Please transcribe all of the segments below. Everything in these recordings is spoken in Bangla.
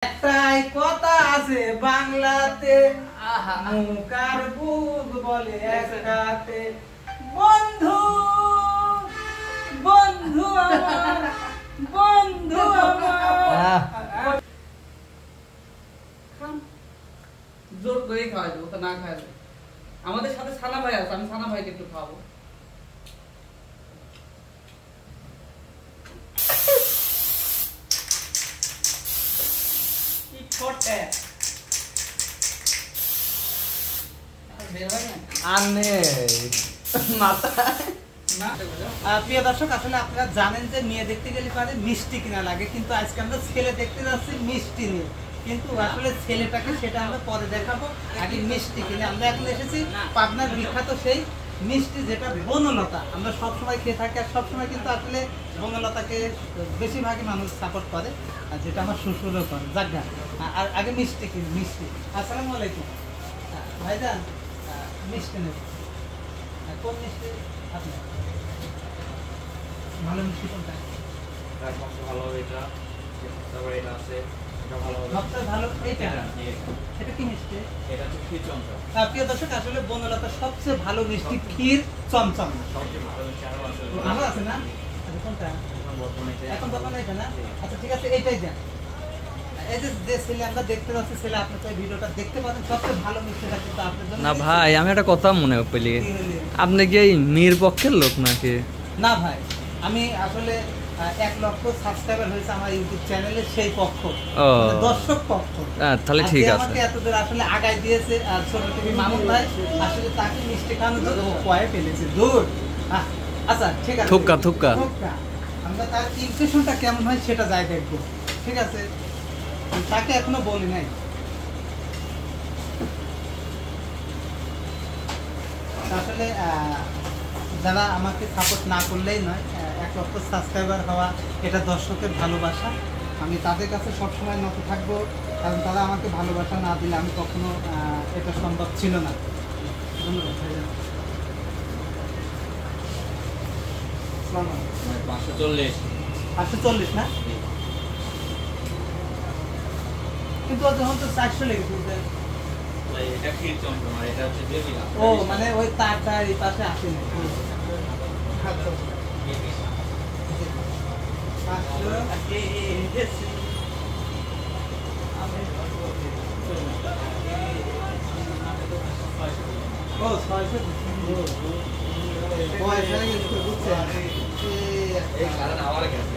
একটাই কথা আছে বাংলাতে, মুকার বুক বলে একটাতে, বন্ধু বন্ধু আমার, বন্ধু আমার। জোর করে খাওয়াই দেবো, তো না খাওয়াই। আমাদের সাথে সানা ভাই আছে, আমি সানা ভাইকে একটু খাওয়াবো। প্রিয় দর্শক, আসলে আপনারা জানেন যে মেয়ে দেখতে গেলে পারে মিষ্টি কিনা লাগে, কিন্তু আজকে আমরা ছেলে দেখতে যাচ্ছি মিষ্টি নিয়ে। কিন্তু আসলে ছেলেটাকে সেটা আমরা পরে দেখাবো, আগে মিষ্টি কিনে। আমরা এখন এসেছি পাবনার বিখ্যাত সেই মিষ্টি, যেটা বনলতা। আমরা সবসময় খেয়ে থাকি, আর সবসময় কিন্তু আসলে বনলতাকে বেশিরভাগই মানুষ সাপোর্ট করে, আর যেটা আমার শ্বশুরও করে। যাক না, আর আগে মিষ্টি কিনি, মিষ্টি। আসসালামু আলাইকুম ভাইজান, মিষ্টি নেব। কোন মিষ্টি আপনি? ভালো মিষ্টি কোনটা? ভালো এটা, তারপরে এটা আছে, এটা ভালো হবে। সবচেয়ে ভালো এইটা। এটা কি মিষ্টি? এটা হচ্ছে ক্ষীর চমচম। প্রিয় দর্শক, আসলে বনলতা সবচেয়ে ভালো মিষ্টি ক্ষীর চমচম। সবচেয়ে ভালো মিষ্টি আরো আছে। ভালো আছে না? আচ্ছা, কোনটা? এখন দোকানে এটা না? আচ্ছা ঠিক আছে, এইটাই দেন। এই যে ছেলে আমরা দেখতে পাচ্ছি, ছেলে আপনি তো এই ভিডিওটা দেখতে পাচ্ছেন, সবচেয়ে ভালো মিষ্টিটা কিন্তু আপনার জন্য। না ভাই, আমি একটা কথা মনে পেলি, আপনি কি এই মেয়ের পক্ষের লোক নাকি? না ভাই, আমি আসলে 1 লক্ষ সাবস্ক্রাইবার হয়েছে আমার ইউটিউব চ্যানেলে, সেই পক্ষ, দর্শক পক্ষ। তাহলে ঠিক আছে। আমাকে এতদূর আসলে আগায় দিয়েছে, আর ছোট থেকে মামুন ভাই আসলে তাকে মিষ্টি খাওয়ানোর জন্য ও কয়ে ফেলেছে দূর। আচ্ছা ঠিক আছে, থুক্কা থুক্কা আমরা তার ইমপ্রেশনটা কেমন হয় সেটা যাই দেখবো, ঠিক আছে? তাকে এখনো বলি নাই। আসলে যারা আমাকে সাপোর্ট না করলেই নয়, 1 লক্ষ সাবস্ক্রাইবার হওয়া এটা দর্শকের ভালোবাসা। আমি তাদের কাছে সবসময় নত থাকবো, কারণ তারা আমাকে ভালোবাসা না দিলে আমি কখনো এটা সম্ভব ছিল না। ধন্যবাদ ভাইজান। 540 540 না? কিন্তু যখন তো 400 লেগেছে। এটা ক্ষীর চমচম, আর এটা হচ্ছে বেবিলা। ও মানে ওই তারটা এই পাশে আসে না। ও 600 এই কারণ আমার কাছে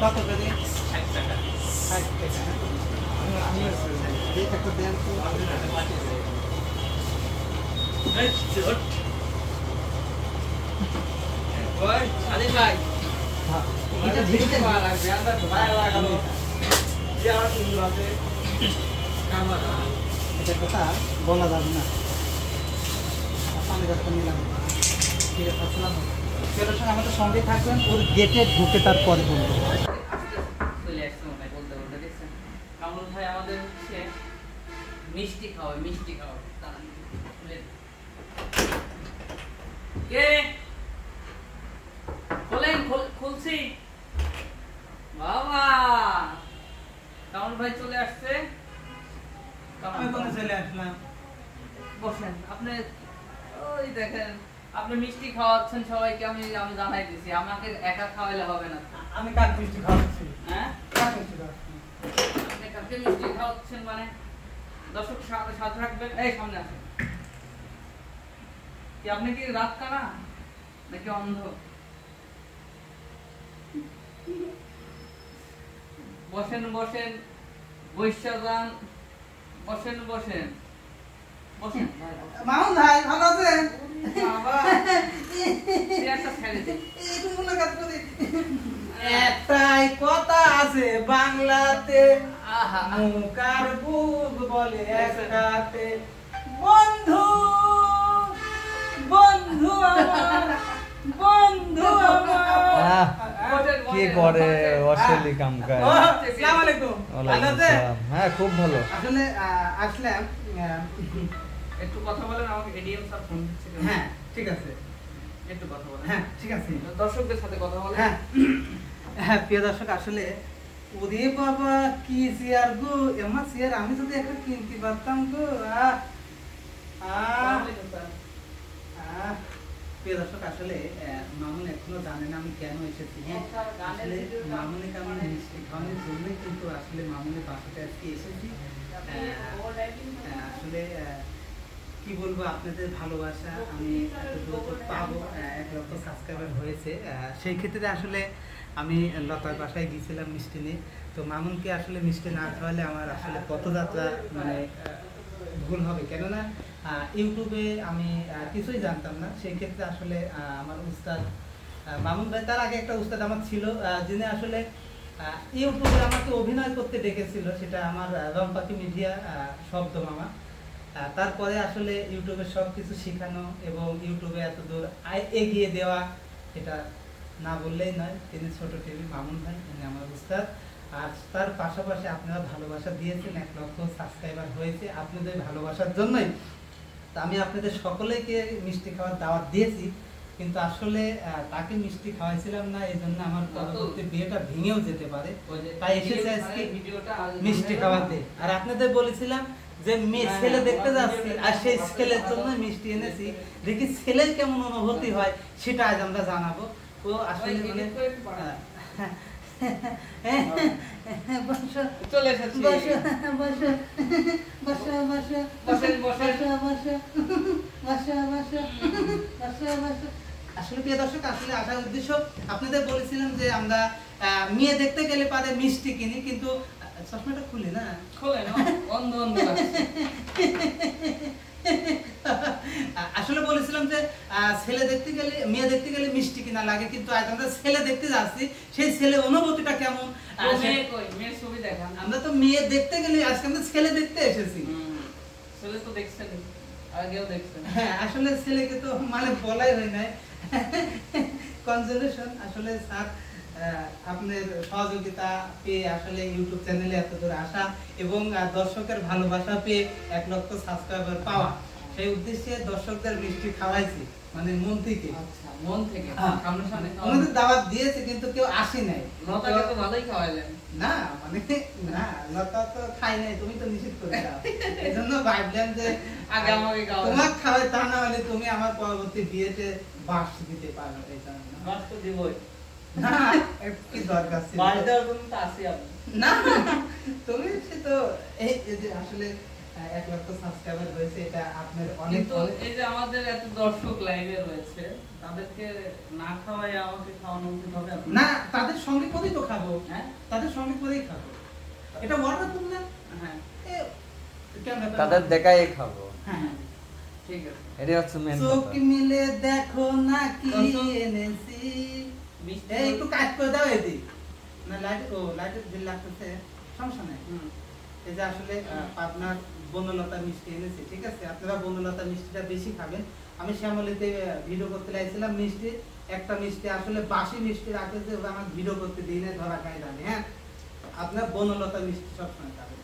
কত করে? 60 টাকা। 60 টাকা। একটা দেন তো। ওই আলি ভাই, এটা ভিড়তে ভালো লাগবে, আমরা ভাই লাগালো। যে আমার সুন্দর আছে কামার। এটা কথা বলা যাবে না। পানি গাছটা নিলাম, ঠিক আছে? আসসালাম সেটার সঙ্গে আমাদের সঙ্গে থাকবেন, ওর গেটে ঢুকে তারপরে বলবো। চলে আসছে মনে হয় বলতে বলতে, দেখছেন কামরুল ভাই আমাদের হচ্ছে মিষ্টি খাওয়ায়, মিষ্টি খাওয়ায়। কে খোলেন, খুলছি বাবা। কামরুল ভাই চলে আসছে। আমি কোনে চলে আসলাম? বসেন আপনি। ওই দেখেন, আপনি মিষ্টি খাওয়াচ্ছেন সবাইকে, আমি জানাই দিছি। আমাকে একা খাওয়াইলে হবে না। আমি কার মিষ্টি খাওয়াচ্ছি? হ্যাঁ, কার মিষ্টি খাওয়াচ্ছি? আপনি কাকে মিষ্টি খাওয়াচ্ছেন মানে? দর্শক সাথে রাখবেন। এই সামনে আসেন। কি আপনি কি রাত কানা নাকি অন্ধ? বসেন বসেন, বৈশা যান। বসেন বসেন বসেন। মামুন ভাই ভালো আছেন? বাবা একটা ছেড়ে দিই। একটু মুলাকাত করি। একটাই কথা আছে বাংলাতে, মুকার বুক বলে একটাতে, বন্ধু বন্ধু আমার, বন্ধু আমার। কি করে অশ্লীল কামকাজ। আসসালামু আলাইকুম। ভালো আছেন? হ্যাঁ খুব ভালো। আসলে আসলাম, একটু কথা বলেন, আমাকে এডিএম স্যার ফোন দিচ্ছে। হ্যাঁ ঠিক আছে। একটু কথা বলেন। হ্যাঁ ঠিক আছে। দর্শকদের সাথে কথা বলেন। হ্যাঁ হ্যাঁ প্রিয় দর্শক, আসলে ওরে বাবা কি চেয়ার গো, এমন চেয়ার আমি যদি একটা কিনতে পারতাম গো। প্রিয় দর্শক, আসলে মামুন এখনো জানে না আমি কেন এসেছি। হ্যাঁ আসলে মামুনিকে আমি মিষ্টি খাওয়ানোর জন্যই কিন্তু আসলে মামুনের বাসাতে আজকে এসেছি। আসলে কি বলবো, আপনাদের ভালোবাসা আমি এত দ্রুত পাবো, 1 লক্ষ সাবস্ক্রাইবার হয়েছে। সেই ক্ষেত্রে আসলে আমি লতার বাসায় গিয়েছিলাম মিষ্টি নিয়ে। তো মামুনকে আসলে মিষ্টি না খাওয়ালে আমার আসলে পথযাত্রা মানে ভুল হবে, কেননা ইউটিউবে আমি কিছুই জানতাম না। সেই ক্ষেত্রে আসলে আমার উস্তাদ মামুন ভাই, তার আগে একটা উস্তাদ আমার ছিল যিনি আসলে ইউটিউবে আমাকে অভিনয় করতে ডেকেছিল, সেটা আমার রংপাখি মিডিয়া শব্দ মামা। তারপরে আসলে ইউটিউবে সব কিছু শেখানো এবং ইউটিউবে এত দূর এগিয়ে দেওয়া, এটা না বললেই নয়। তিনি ছোট টিভি মামুন ভাই, তিনি আমার উস্তাদ। আর তার পাশাপাশি আপনারা ভালোবাসা দিয়েছেন, 1 লক্ষ সাবস্ক্রাইবার হয়েছে আপনাদের ভালোবাসার জন্যই। তা আমি আপনাদের সকলেকে মিষ্টি খাওয়ার দাওয়াত দিয়েছি, কিন্তু আসলে তাকে মিষ্টি খাওয়াইছিলাম না, এই জন্য আমার পরবর্তী বিয়েটা ভেঙেও যেতে পারে। তাই এসেছে আজকে মিষ্টি খাওয়াতে। আর আপনাদের বলেছিলাম যে মেয়ে ছেলে দেখতে যাচ্ছি, আর সেই ছেলের জন্য মিষ্টি এনেছি। দেখি ছেলের কেমন অনুভূতি হয় সেটা আজ আমরা জানাবো। তো আসলে মানে চলে এসেছি। আসলে প্রিয় দর্শক, আসলে আসার উদ্দেশ্য আপনাদের বলেছিলাম যে আমরা মেয়ে দেখতে গেলে পারে মিষ্টি কিনি, কিন্তু চশমাটা খুলি না, খোলেন, অন্ধ অন্ধ লাগছে। আসলে বলেছিলাম যে ছেলে দেখতে গেলে মেয়ে দেখতে গেলে মিষ্টি কিনা লাগে, কিন্তু আজ আমরা ছেলে দেখতে যাচ্ছি, সেই ছেলে অনুভূতিটা কেমন। মেয়ের ছবি দেখান। আমরা তো মেয়ে দেখতে গেলে, আজকে আমরা ছেলে দেখতে এসেছি। ছেলে তো দেখছেন, আগেও দেখছেন। হ্যাঁ আসলে ছেলেকে তো মানে বলাই হয় নাই। কনসোলেশন আসলে স্যার আপনার সহযোগিতা পেয়ে আসলে ইউটিউব চ্যানেলে এত দূর আসা এবং দর্শকের ভালোবাসা পেয়ে 1 লক্ষ সাবস্ক্রাইবার পাওয়া, সেই উদ্দেশ্যে দর্শকদের মিষ্টি খাওয়াইছি, মানে মন থেকে। আচ্ছা, মন থেকে সামনে সামনে আমাদের দাওয়াত দিয়েছে কিন্তু কেউ আসে নাই। লতাকে তো ভালোই খাওয়াইলেন। না মানে না, লতা তো খাই নাই, তুমি তো নিষেধ করে দাও। এজন্য ভাবলাম যে আগে আমাকে খাওয়াই, তোমাকে খাওয়াই, তা না হলে তুমি আমার পরবর্তী বিয়েতে বাস দিতে পারবে। এই জন্য বাস তো দিবই না, কি দরকার ছিল বাস দেওয়ার জন্য তো আসি আপনি। না, তুমি সে তো এই যে আসলে 1 লক্ষ সাবস্ক্রাইবার হয়েছে, এটা আপনার অনেক। কিন্তু এই যে আমাদের এত দর্শক লাইভে রয়েছে, তাদেরকে না খাওয়াই আমাকে খাওয়ানো উচিত হবে না, তাদের সঙ্গে করেই তো খাবো। হ্যাঁ, তাদের সঙ্গে করেই খাবো, এটা অর্ডার তুমি না। হ্যাঁ তাদের দেখাই খাবো। হ্যাঁ ঠিক আছে। এটাই হচ্ছে মেন চোখ কথা। মিলে দেখো না কি এনেছি। মিষ্টি এই একটু কাজ করে দাও এদি। না লাইট, ও লাইটের বিল লাগতেছে, সমস্যা নাই। এই যে আসলে আপনার বনলতা মিষ্টি এনেছি, ঠিক আছে? আপনারা বনলতা মিষ্টিটা বেশি খাবেন। আমি শ্যামলীতে ভিডিও করতে লাইছিলাম মিষ্টি, একটা মিষ্টি আসলে বাসি মিষ্টি রাখেছে, ওরা আমার ভিডিও করতে দিই না, ধরা খাই জানি। হ্যাঁ আপনার বনলতা মিষ্টি সবসময় খাবেন।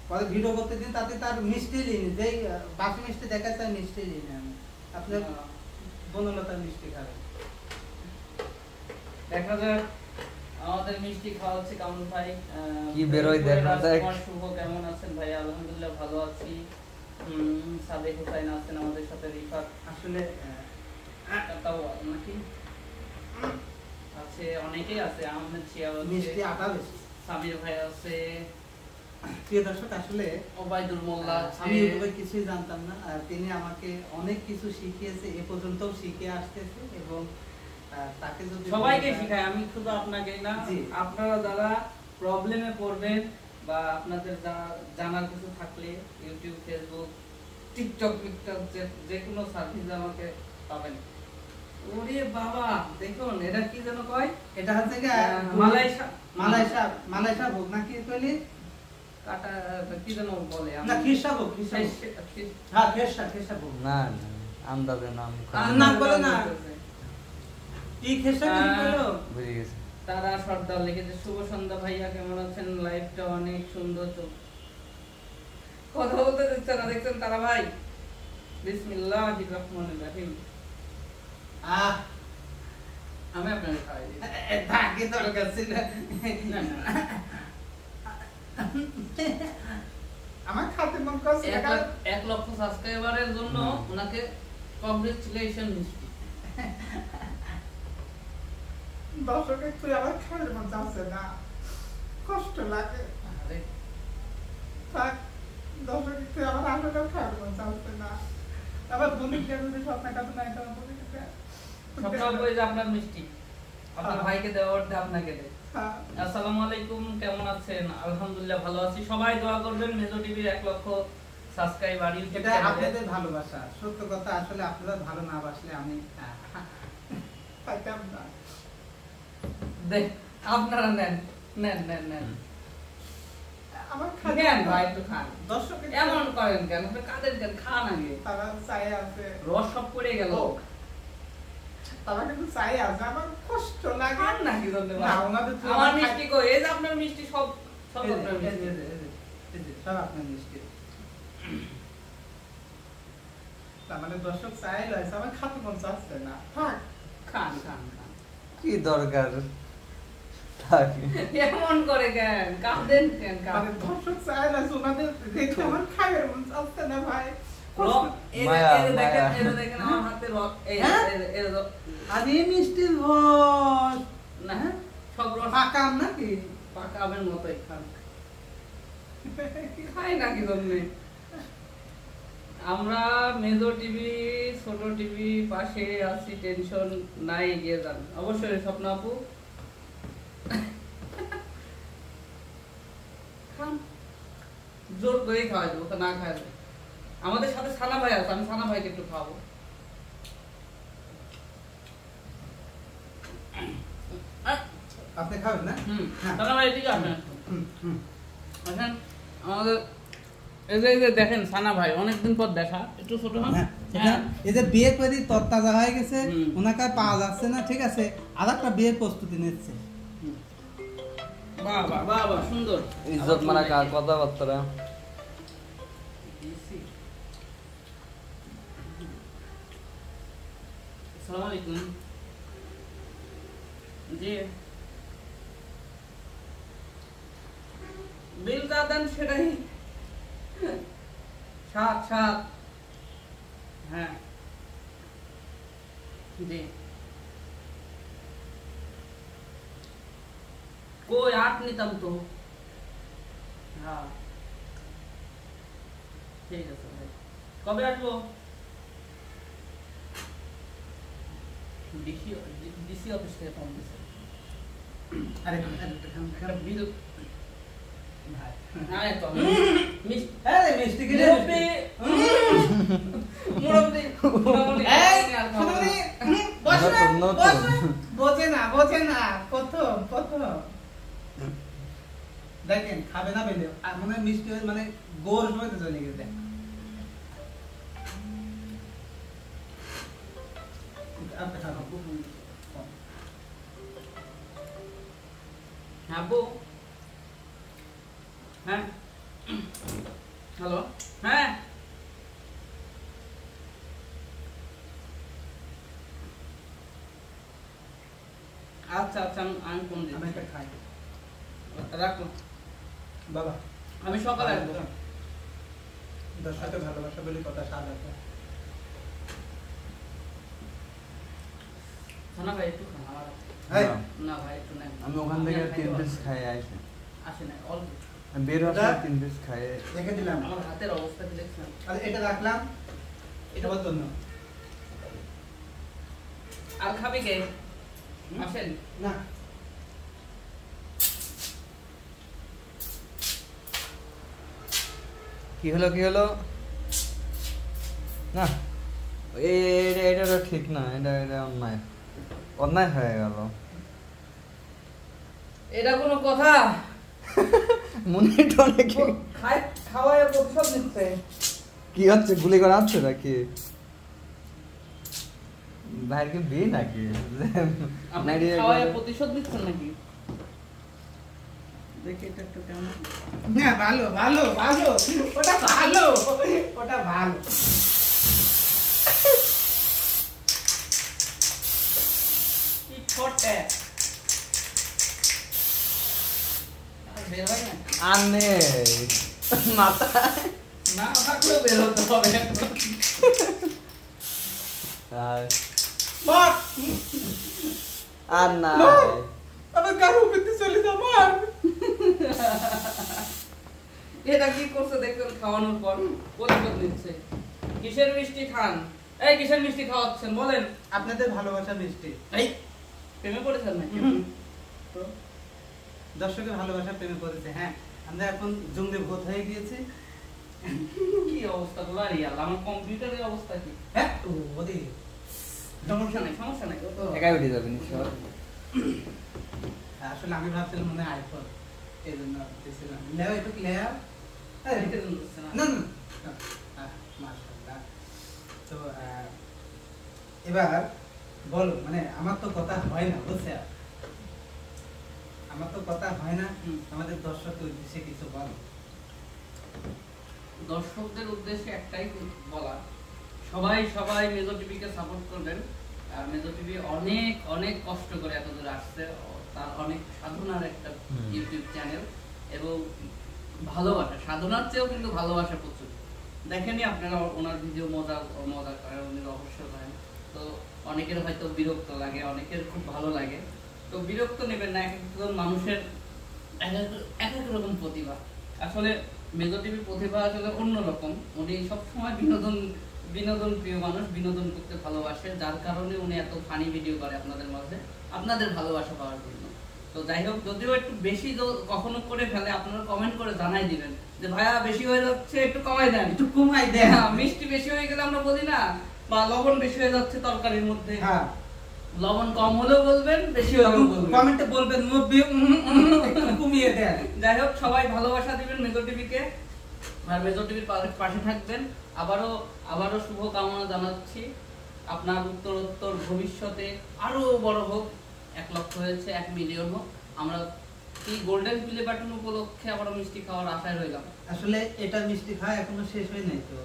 পরে ভিডিও করতে দিন, তাতে তার মিষ্টি লিনি, যেই বাসি মিষ্টি দেখাচ্ছে আর মিষ্টি লিনি আমি। আপনার বনলতা মিষ্টি খাবেন। দেখা যাক আমাদের মিষ্টি খাওয়াচ্ছে কামরুল ভাই। কি বেরোয় দেখা যাক। শুভ কেমন আছেন ভাই? আলহামদুলিল্লাহ ভালো আছি। সাদেক হোসেন আছেন আমাদের সাথে, রিফাত আসলে তাও নাকি আছে, অনেকেই আছে, আহমেদ শিয়া মিষ্টি আছে, আটা বেশি। সামির ভাই আছে, প্রিয় দর্শক, আসলে ওবাইদুল মোল্লা আছে। আমি ইউটিউবে কিছুই জানতাম না, আর তিনি আমাকে অনেক কিছু শিখিয়েছে, এ পর্যন্তও শিখে আসতেছে এবং তাকে যদি সবাইকে শিখায়, আমি শুধু আপনাকেই না, জি। আপনারা যারা প্রবলেমে পড়বেন বা আপনাদের জানার কিছু থাকলে ইউটিউব, ফেসবুক, টিকটক যে কোনো সার্ভিস আমাকে পাবেন। ওরে বাবা দেখুন, এটা কি যেন কয়, এটা হচ্ছে কি মালয়েশিয়া ভোগ নাকি কইলি, কাটা কি যেন বলে না খিরসা ভোগ, হ্যাঁ খিরসা ভোগ। না না, আন্দাজে নাম নাম বলে না, কি খিরসা কি বলো? বুঝে গেছি। তারা সর্দার লিখেছে, শুভ সন্ধ্যা ভাইয়া, কেমন আছেন? লাইভটা অনেক সুন্দর। তো কথা বলতে দিচ্ছে না, দেখছেন তারা ভাই? বিসমিল্লাহির রহমানির রহিম। আহ আমি আপনাকে খাওয়াই দিই। থাকে দরকার ছিল না, না, আমার খাতে মন করছে 1 লক্ষ সাবস্ক্রাইবারের জন্য ওনাকে কংগ্রেচুলেশন মিষ্টি। দর্শকে তুই আমার খাওয়ার মন চাচ্ছে না, কষ্ট লাগে। আরে থাক, দর্শকে তুই আমার আসলে খাওয়ার মন চাচ্ছে না। আবার বনিকে যদি স্বপ্ন কাটে না, এটা বনিকে সবসময় বই যে আপনার মিষ্টি আপনার ভাইকে দেওয়া অর্থে আপনাকে দেয়। হ্যাঁ। আসসালামু আলাইকুম, কেমন আছেন? আলহামদুলিল্লাহ ভালো আছি। সবাই দোয়া করবেন মেজো টিভির 1 লক্ষ সাবস্ক্রাইবার ইউটিউব এটা চ্যানেলে। আপনাদের ভালোবাসা, সত্য কথা। আসলে আপনারা ভালো না বাসলে আমি পাইতাম না। দেখ আপনারা নেন নেন নেন নেন আমার নেন ভাই, একটু খান। দর্শকে এমন করেন কেন? আপনি কাদের কেন? খান আগে, তারা চাই আছে, রস সব পড়ে গেল। তারা কিন্তু চাই আছে, আমার কষ্ট লাগে। খান নাকি ধরতে না, ওনাদের তো আমার আমার মিষ্টি কই? এই যে আপনার মিষ্টি সব সব এই যে, আপনার এই যে, মিষ্টি। এই যে, এই যে, সব আপনার মিষ্টি। তার মানে দর্শক চাই রয়েছে, আমার খাতে মন চাচ্ছে না। থাক, খান খান খান। কি দরকার থাকে এমন করে কেন? কাঁদেন কেন? মানে কাঁদেন। দর্শক চাই রয়েছে, ওনাদের দেখে আমার খাইয়ের মন চাচ্ছে না ভাই। রক, এই যে- মায়া, এই যে দেখেন, মায়া। এই যে দেখেন আমার হাতে রক, এই যে- হ্যাঁ? এই যে- এই যে রক। আর এই মিষ্টির ভয় না হ্যাঁ? সব রস পাকা আম নাকি? পাকা আমের মতোই খান। খাই নাকি জন্যে? আমরা মেজো টিভি, ছোট টিভি পাশে আছি, টেনশন নাই, এগিয়ে যান। অবশ্যই স্বপ্ন আপু খান। জোর করেই খাওয়াই দেবো, তো না খাওয়া যায়। আমাদের সাথে সানা ভাই আছে, আমি সানা ভাইকে একটু খাওয়াবো। আপনি খাবেন না? হুম, হ্যাঁ। সানা ভাই এদিকে আসেন একটু। হুম, হুম। আসেন, আমাদের এই যে দেখেন সানা ভাই, অনেকদিন পর দেখা। একটু ছোট হন। হ্যাঁ, হ্যাঁ। এই যে বিয়ে করে তরতাজা হয়ে গেছে, হুম। ওনাকে আর পাওয়া যাচ্ছে না, ঠিক আছে, আর একটা বিয়ের প্রস্তুতি নিচ্ছে। বাহ বাহ বাহ বাহ, সুন্দর। ইজ্জত মারা কথাবার্তা আসসালামু আলাইকুম। জি, বিল যা দেন সেটাই। 7 হ্যাঁ জি। কই 8 নিতাম তো। হ্যাঁ ঠিক আছে ভাই, কবে আসবো? ডিসি অফিস থেকে ফোন দিছে। আরে একটা বিল ভাই, আরে তো মিষ্টি আরে মিষ্টি কিনে মুরব্বি মুরব্বি মুরব্বি এই, আর খাবো না। শুনুনি, বসো না, নতুন, নতুন। বসো। বোঝে না, প্রথম। দেখেন, খাবে না পেলে, আর মনে হয় মিষ্টি হয়ে মানে গোল হইতে চলে গেছে। আপনি খাবো। আব্বু, হ্যাঁ হ্যালো, হ্যাঁ আচ্ছা আচ্ছা, আমি ফোন আমি দিচ্ছি। একটা খাই। রাখো, বাবা, আমি সকালে আসবো। দর্শকের ভালোবাসা বলে কথা, স্বাদ আছে। না ভাই একটু খান আমার। এই, না ভাই একটু নেন। আমি ওখান থেকে আর 3 খাইতে পিস পারবো না। খাই আইছি আসে না, অল্প। আমি বের হওয়ার সময় 3 পিস খাই রেখে দিলাম। আমার হাতের অবস্থা কি দেখছেন? আর এটা রাখলাম, এটা আমার জন্য। আর খাবে কে? আসেন। না, কি হলো না এটা তো ঠিক না, এটা অন্যায় হয়ে গেল। এটা কোনো কথা? মনে টনে কি খাওয়ায় প্রতিশোধ নিচ্ছে। কি হচ্ছে, গুলি করা হচ্ছে নাকি? ভাইকে বিয়ে নাকি? আপনি নাড়িয়ে খাওয়ায় গেলে- প্রতিশোধ নিচ্ছেন নাকি? দেখি এটা একটু কেমন। না, ভালো, ওটা ভালো। ফটে বের হয় না আনে মাথায় না থাকলেও বের হতে হবে আর মার আর না আমার গাড়ি উপরে চলে যা মার। এটা কি করছে দেখবেন খাওয়ানোর পর প্রতিশোধ নিচ্ছে। কিসের মিষ্টি খান? এই কিসের মিষ্টি খাওয়াচ্ছেন বলেন? আপনাদের ভালোবাসা মিষ্টি। এই প্রেমে পড়েছেন নাকি? তো দর্শকের ভালোবাসা প্রেমে পড়েছে। হ্যাঁ, আমরা এখন জঙ্গলে ভূত হয়ে গিয়েছি। কি অবস্থা বলো আর ইয়ার আমার কম্পিউটারের অবস্থা কি? হ্যাঁ ওদি সমস্যা নাই ও তো একাই উঠে যাবেন সব আসলে আমি ভাবছিলাম মনে হয় আইফোন, এই জন্য দিয়েছিলাম। লেও একটু লেও। রেখে দিন বুঝছে না। না না মাশাআল্লাহ। তো এবার বলো, মানে আমার তো কথা হয় না বুঝছো, আমার তো কথা হয় না। আমাদের দর্শকদের উদ্দেশ্যে কিছু বলো। দর্শকদের উদ্দেশ্যে একটাই বলা, সবাই মেজো টিভিকে সাপোর্ট করবেন। আর মেজো টিভি অনেক অনেক কষ্ট করে এত দূর আসছে, তার অনেক সাধনার একটা ইউটিউব চ্যানেল এবং ভালোবাসা, সাধনার চেয়েও কিন্তু ভালোবাসা প্রচুর। দেখেনি আপনারা ওনার ভিডিও মজা করেন, উনি রহস্য করেন, তো অনেকের হয়তো বিরক্ত লাগে, অনেকের খুব ভালো লাগে। তো বিরক্ত নেবেন না, এক একজন মানুষের এক এক রকম প্রতিভা। আসলে মেজো টিভির প্রতিভা আসলে অন্যরকম। উনি সবসময় বিনোদন প্রিয় মানুষ, বিনোদন করতে ভালোবাসে, যার কারণে উনি এত ফানি ভিডিও করে আপনাদের মাঝে, আপনাদের ভালোবাসা পাওয়ার জন্য। তো যাই হোক, যদিও একটু বেশি কখনো করে ফেলে, আপনারা কমেন্ট করে জানাই দিবেন যে ভাইয়া বেশি হয়ে যাচ্ছে, একটু কমাই দেন, একটু কমাই দেন। মিষ্টি বেশি হয়ে গেলে আমরা বলি না, বা লবণ বেশি হয়ে যাচ্ছে তরকারির মধ্যে, হ্যাঁ, লবণ কম হলেও বলবেন, বেশি হলেও বলবেন, কমেন্টে বলবেন মুরব্বি একটু কমিয়ে দেন। যাই হোক, সবাই ভালোবাসা দিবেন মেজো টিভিকে, আর মেজো টিভির পাশে থাকবেন। আবারও শুভ কামনা জানাচ্ছি, আপনার উত্তরোত্তর ভবিষ্যতে আরো বড় হোক, 1 লক্ষ হয়েছে 1 মিলিয়ন হোক। আমরা এই গোল্ডেন প্লে বাটন উপলক্ষে আবারও মিষ্টি খাওয়ার আশায় রইলাম। আসলে এটা মিষ্টি খাওয়া এখনো শেষ হয় নাই তো,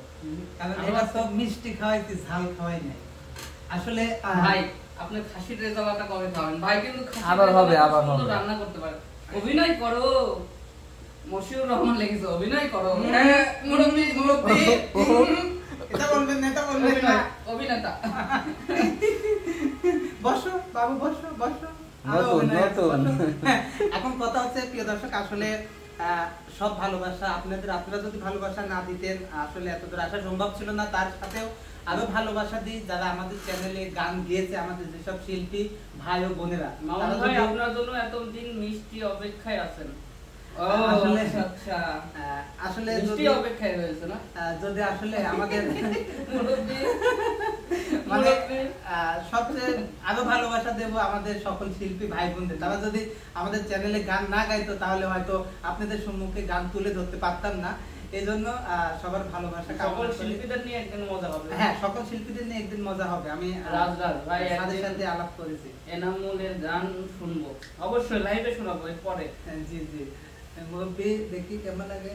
কারণ আরো এটা আছে। তো মিষ্টি খাওয়াইতে ঝাল খাওয়াই নাই। আসলে ভাই আপনি খাসির রেজালাটা কবে খাবেন? ভাই কিন্তু খাসির আবার হবে, রেজালা আবার সুন্দর হবে। রান্না করতে পারে। অভিনয় করো, মশিউর রহমান লেগেছে, অভিনয় করো। মুরব্বি এটা বলবেন না, এটা বলবেন না। অভিনেতা বসো বাবু, বসো বসো। হ্যাঁ, এখন কথা হচ্ছে প্রিয় দর্শক, আসলে সব ভালোবাসা আপনারা যদি ভালোবাসা না দিতেন আসলে এত দূর আসা সম্ভব ছিল না। তার সাথেও আরো ভালোবাসা দিই যারা আমাদের চ্যানেলে গান গিয়েছে, আমাদের যেসব শিল্পী ভাই ও বোনেরা, মামুন ভাই আপনার জন্য এতদিন মিষ্টি অপেক্ষায় আছেন। আসলে আচ্ছা আসলে মিষ্টি অপেক্ষায় রয়েছে না, যদি আসলে আমাদের মুরব্বি মানে সবচেয়ে আরো ভালোবাসা দেব আমাদের সকল শিল্পী ভাই বোনদের। তারা যদি আমাদের চ্যানেলে গান না গাইতো তাহলে হয়তো আপনাদের সম্মুখে গান তুলে ধরতে পারতাম না। এই জন্য সবার ভালোবাসা সকল শিল্পীদের নিয়ে একদিন মজা হবে। হ্যাঁ, সকল শিল্পীদের নিয়ে একদিন মজা হবে। আমি রাজ ভাই তাদের সাথে আলাপ করেছি, এনামুলের গান শুনবো, অবশ্যই লাইভে শোনাবো এরপরে। জি জি। মুরব্বি দেখি কেমন লাগে।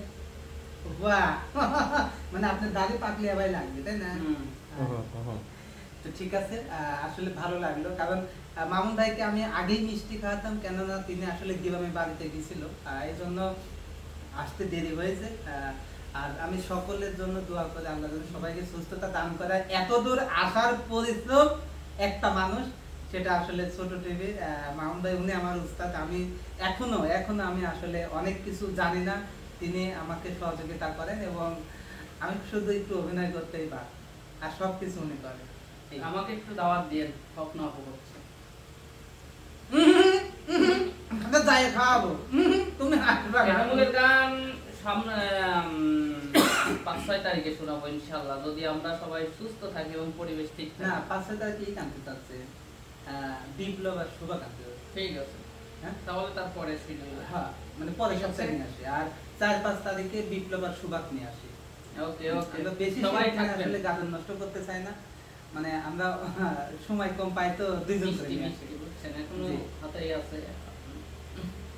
বাহ, মানে আপনার দাড়ি পাকলে ভাই লাগবে তাই না? তো ঠিক আছে, আসলে ভালো লাগলো, কারণ মামুন ভাইকে আমি আগেই মিষ্টি খাওয়াতাম, কেননা তিনি আসলে গিবামে বাড়িতে গেছিল, এই জন্য আসতে দেরি হয়েছে। আর আমি সকলের জন্য দোয়া করি আল্লাহ যেন সবাইকে সুস্থতা দান করে। এত দূর আসার পরিশ্রম একটা মানুষ, সেটা আসলে ছোট টিভি মামুন ভাই, উনি আমার উস্তাদ। আমি এখনো আমি আসলে অনেক কিছু জানি না, তিনি আমাকে সহযোগিতা করেন এবং আমি শুধু একটু অভিনয় করতেই পারি, আর সবকিছু উনি করেন। আমাকে একটু দাওয়াত দিয়েন, স্বপ্ন আপু করছে। যাই খাওয়াবো, তুমি এনামুলের গান সামনে 5-6 তারিখে শোনাবো ইনশাআল্লাহ, যদি আমরা সবাই সুস্থ থাকি এবং পরিবেশ ঠিক না, থাকে। 5 তারিখে কানতে চাচ্ছে বিপ্লব আর শুভ কানতে। ঠিক আছে, হ্যাঁ, তাহলে তারপরে শিডিউল। হ্যাঁ, মানে পরের সপ্তাহে নিয়ে আসি, আর 4-5 তারিখে বিপ্লব আর সুভাষ নিয়ে আসি। ওকে ওকে, আমরা বেশি সবাই সময় থাকবেন। আসলে গান নষ্ট করতে চাই না, মানে আমরা সময় কম পাই তো দুইজন করে মিষ্টি নিয়ে আসি। মিষ্টি বুঝছেন, এখনো জি। হাতেই আছে।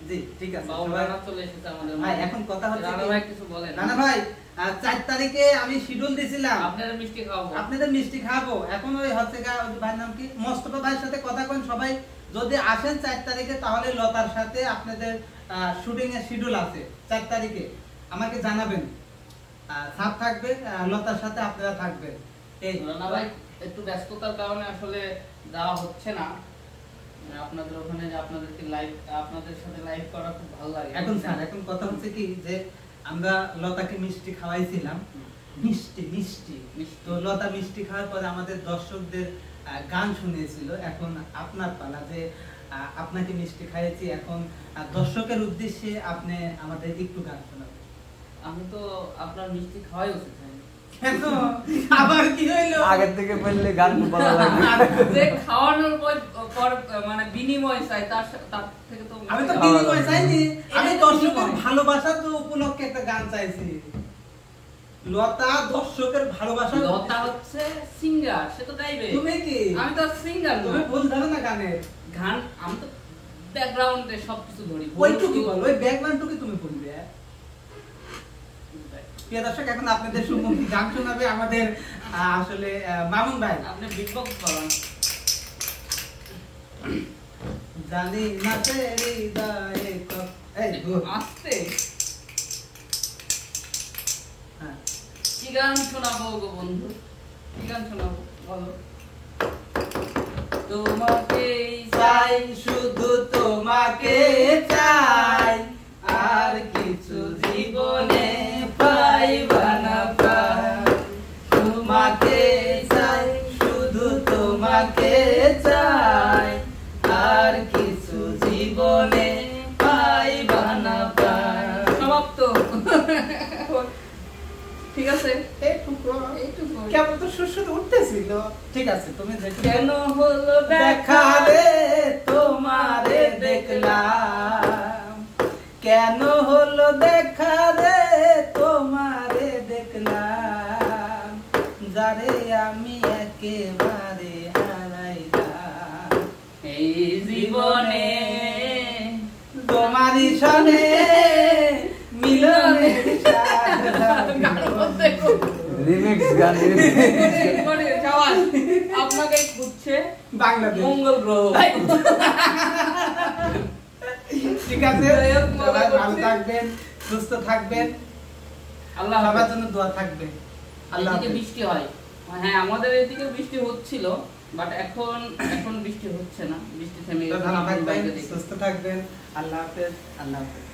জি ঠিক আছে। বাউল সবাই- রানা চলে এসেছে আমাদের ভাই মাঝে। এখন কথা হচ্ছে রানা কি- ভাই কিছু বলেন। রানা ভাই 4 তারিখে আমি শিডিউল দিছিলাম, আপনারা মিষ্টি খাওয়াবো। আপনাদের মিষ্টি খাবো। এখন ওই হচ্ছে ওই ভাইয়ের নাম কি, মোস্তফা ভাইয়ের সাথে কথা কন, সবাই যদি আসেন 4 তারিখে তাহলে লতার সাথে আপনাদের শুটিং এর শিডিউল আছে 4 তারিখে আমাকে জানাবেন। সাপ থাকবে, লতার সাথে আপনারা থাকবেন। এই রানা ভাই একটু ব্যস্ততার কারণে আসলে যাওয়া হচ্ছে না আপনাদের ওখানে, যে আপনাদেরকে লাইভ, আপনাদের সাথে লাইভ করা খুব ভালো লাগে। এখন স্যার এখন কথা হচ্ছে কি যে আমরা লতাকে মিষ্টি খাওয়াইছিলাম, মিষ্টি মিষ্টি তো লতা মিষ্টি খাওয়ার পরে আমাদের দর্শকদের গান শুনিয়েছিল। এখন আপনার পালা যে আপনাকে মিষ্টি খাইয়েছি, এখন দর্শকের উদ্দেশ্যে আপনি আমাদের একটু গান শোনাবেন। আমি তো আপনার মিষ্টি খাওয়াই উচিত হয়নি। কেন আবার কি হইলো? আগের থেকে বললে গান খুব ভালো লাগে। যে খাওয়ানোর পর মানে বিনিময় চাই, তার থেকে তো আমি তো বিনিময় চাইনি, আমি দর্শকের ভালোবাসা তো উপলক্ষে একটা গান চাইছি। লতা দর্শকের ভালোবাসা। লতা হচ্ছে সিঙ্গার, সে তো গাইবে। তুমি কি? আমি তো সিঙ্গার, তুমি ভুল ধরো না গানের গান আমি তো ব্যাকগ্রাউন্ডে সবকিছু ধরি। ওইটুকু বল, ওই ব্যাকগ্রাউন্ডটুকু তুমি বলবে। প্রিয় দর্শক, এখন আপনাদের সম্মুখে গান শোনাবে আমাদের আসলে মামুন ভাই। আপনি বিটবক্স করেন। জানি না তে হৃদয়ে এই গো আস্তে হ্যাঁ কি গান শোনাবো গো বন্ধু, কি গান শোনাবো বলো? তোমাকে চাই, শুধু তোমাকে চাই, আর কিছু জীবনে পাইবা না পাই। তোমাকে চাই, শুধু তোমাকে চাই, আর কিছু জীবনে পাইবা না পাই। সমাপ্ত। ঠিক আছে, এইটুকু এইটুকু। কেমন তো সুর উঠতেছিল। ঠিক আছে, তুমি কেন হলো দেখা রে তোমারে দেখলাম, কেন হলো দেখা রে তোমারে দেখলাম, যারে আমি একেবারে হারাইলাম এই জীবনে তোমারই সনে মিলনের রিমিক্স গান। মানে সবাই আপনাকে খুঁজছে বাংলাদেশ মঙ্গল গ্রহ। ঠিক আছে, সবাই ভালো থাকবেন, সুস্থ থাকবেন, আল্লাহ সবার জন্য দোয়া থাকবে। আল্লাহ এদিকে হাফেজ। বৃষ্টি হয়, হ্যাঁ আমাদের এদিকে বৃষ্টি হচ্ছিল, বাট এখন বৃষ্টি হচ্ছে না, বৃষ্টি থেমে তো গেছে। ভালো থাকবেন, সুস্থ থাকবেন। আল্লাহ হাফেজ, আল্লাহ হাফেজ।